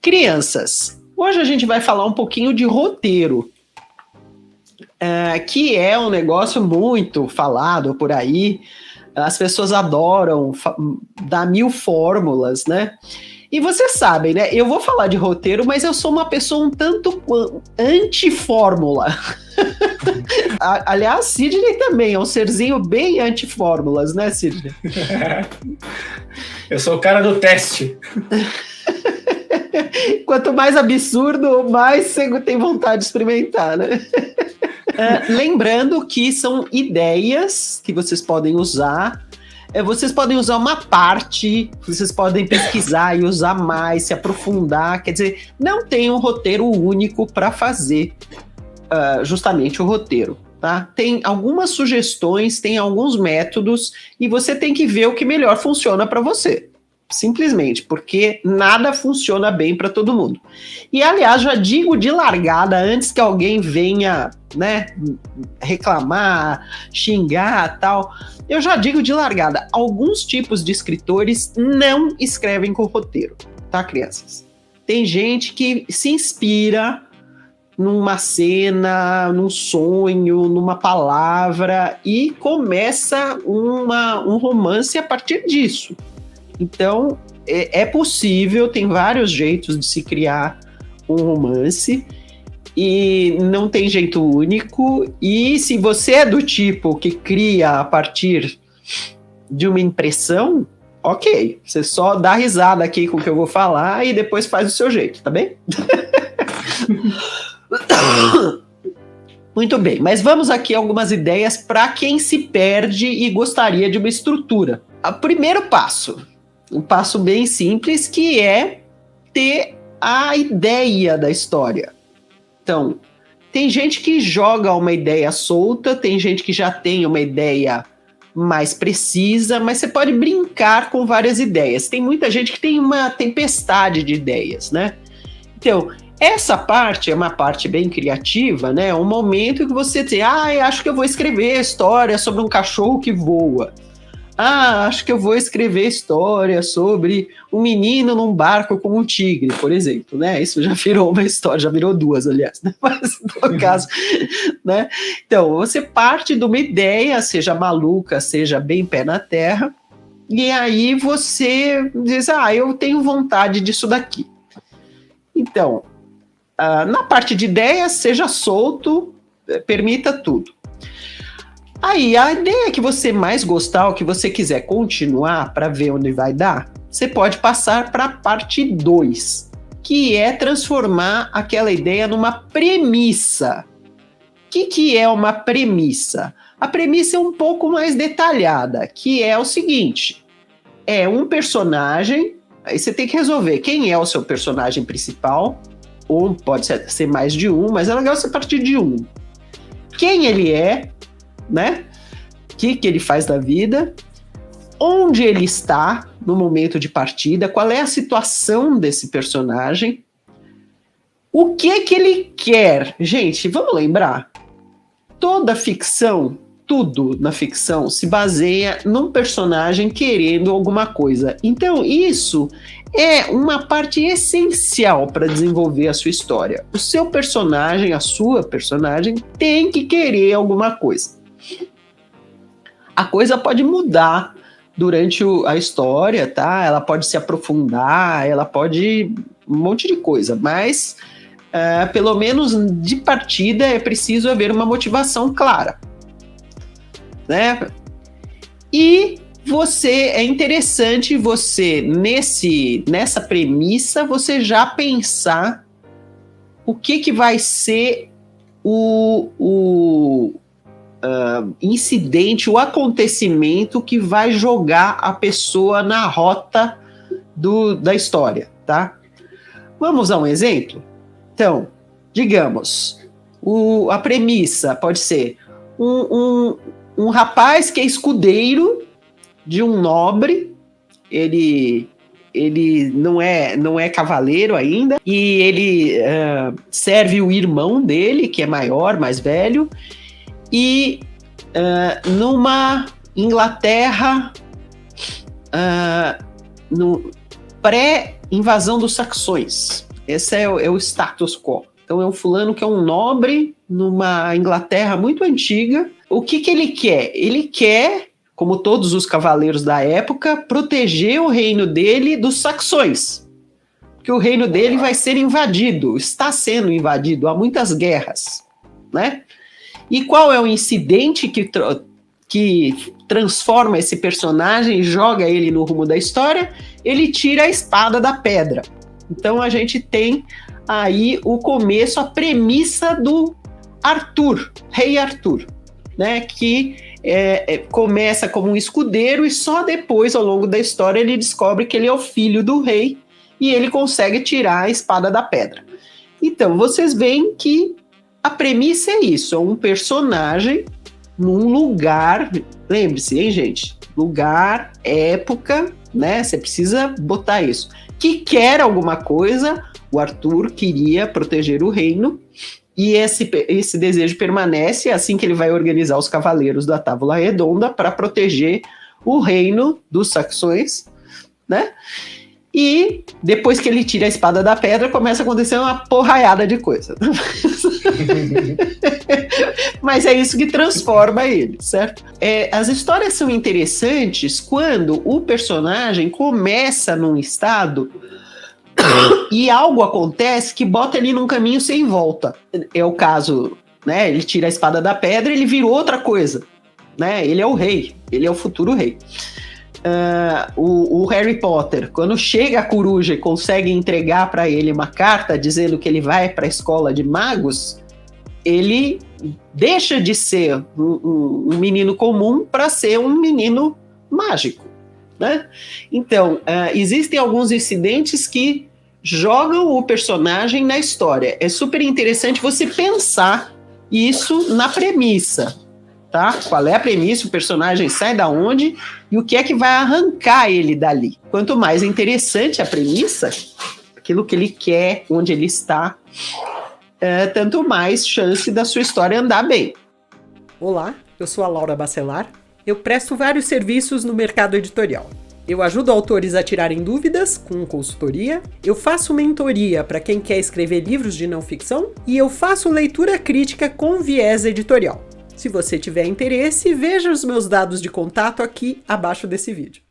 Crianças, hoje a gente vai falar um pouquinho de roteiro, que é um negócio muito falado por aí. As pessoas adoram dar 1000 fórmulas, né? E vocês sabem, né? Eu vou falar de roteiro, mas eu sou uma pessoa um tanto anti-fórmula. Aliás, Sidney também é um serzinho bem anti-fórmulas, né, Sidney? Eu sou o cara do teste. Quanto mais absurdo, mais você tem vontade de experimentar, né? Lembrando que são ideias que vocês podem usar. Vocês podem usar uma parte, vocês podem pesquisar e usar mais, se aprofundar. Quer dizer, não tem um roteiro único para fazer justamente o roteiro. Tá? Tem algumas sugestões, tem alguns métodos, e você tem que ver o que melhor funciona para você. Simplesmente, porque nada funciona bem para todo mundo. E, aliás, já digo de largada, antes que alguém venha, né, reclamar, xingar, tal, eu já digo de largada, alguns tipos de escritores não escrevem com roteiro, tá, crianças? Tem gente que se inspira numa cena, num sonho, numa palavra, e começa um romance a partir disso. Então, é possível, tem vários jeitos de se criar um romance, e não tem jeito único. E se você é do tipo que cria a partir de uma impressão, ok, você só dá risada aqui com o que eu vou falar e depois faz do seu jeito, tá bem? Muito bem, mas vamos aqui a algumas ideias para quem se perde e gostaria de uma estrutura. O primeiro passo, um passo bem simples, que é ter a ideia da história. Então, tem gente que joga uma ideia solta, tem gente que já tem uma ideia mais precisa, mas você pode brincar com várias ideias. Tem muita gente que tem uma tempestade de ideias, né? Então, essa parte é uma parte bem criativa, né? Um momento que você diz, acho que eu vou escrever a história sobre um cachorro que voa. Acho que eu vou escrever história sobre um menino num barco com um tigre, por exemplo, né? Isso já virou uma história, já virou duas, aliás, né? Mas no caso, né? Então, você parte de uma ideia, seja maluca, seja bem pé na terra, e aí você diz, eu tenho vontade disso daqui. Então, na parte de ideias, seja solto, permita tudo. Aí, a ideia que você mais gostar, ou que você quiser continuar para ver onde vai dar, você pode passar para a parte 2, que é transformar aquela ideia numa premissa. O que é uma premissa? A premissa é um pouco mais detalhada, que é o seguinte, é um personagem, aí você tem que resolver quem é o seu personagem principal, ou pode ser mais de um, mas é legal você partir de um. Quem ele é, né? O que ele faz da vida, onde ele está no momento de partida, qual é a situação desse personagem, o que ele quer. Gente, vamos lembrar, toda ficção, tudo na ficção se baseia num personagem querendo alguma coisa. Então isso é uma parte essencial para desenvolver a sua história. O seu personagem, a sua personagem tem que querer alguma coisa. A coisa pode mudar durante a história, tá? Ela pode se aprofundar, ela pode um monte de coisa, mas pelo menos de partida é preciso haver uma motivação clara, né? E é interessante você, nessa premissa, você já pensar o que vai ser o incidente, o acontecimento que vai jogar a pessoa na rota da história, tá? Vamos usar um exemplo? Então, digamos, a premissa pode ser um rapaz que é escudeiro de um nobre, ele não é cavaleiro ainda, e ele serve o irmão dele, que é maior, mais velho, e numa Inglaterra no pré-invasão dos saxões, Esse é o status quo. Então é um fulano que é um nobre numa Inglaterra muito antiga. O que ele quer? Ele quer, como todos os cavaleiros da época, proteger o reino dele dos saxões. Porque o reino dele vai ser invadido, está sendo invadido, há muitas guerras, né? E qual é o incidente que transforma esse personagem e joga ele no rumo da história? Ele tira a espada da pedra. Então a gente tem aí o começo, a premissa do Arthur, rei Arthur, né? Que começa como um escudeiro e só depois, ao longo da história, ele descobre que ele é o filho do rei e ele consegue tirar a espada da pedra. Então, vocês veem que a premissa é isso, é um personagem num lugar, lembre-se, hein, gente? Lugar, época, né? Você precisa botar isso. Que quer alguma coisa, o Arthur queria proteger o reino, e esse desejo permanece assim que ele vai organizar os cavaleiros da Távola Redonda para proteger o reino dos saxões, né? E depois que ele tira a espada da pedra, começa a acontecer uma porraiada de coisa. Mas é isso que transforma ele, certo? As histórias são interessantes quando o personagem começa num estado e algo acontece que bota ele num caminho sem volta. É o caso, né? Ele tira a espada da pedra e ele virou outra coisa, né? Ele é o rei, ele é o futuro rei. O Harry Potter, quando chega a coruja e consegue entregar para ele uma carta dizendo que ele vai para a escola de magos, ele deixa de ser um menino comum para ser um menino mágico, né? Então, existem alguns incidentes que jogam o personagem na história. É super interessante você pensar isso na premissa, tá? Qual é a premissa, o personagem sai da onde e o que é que vai arrancar ele dali. Quanto mais interessante a premissa, aquilo que ele quer, onde ele está, tanto mais chance da sua história andar bem. Olá, eu sou a Laura Bacelar. Eu presto vários serviços no mercado editorial. Eu ajudo autores a tirarem dúvidas com consultoria, eu faço mentoria para quem quer escrever livros de não ficção e eu faço leitura crítica com viés editorial. Se você tiver interesse, veja os meus dados de contato aqui abaixo desse vídeo.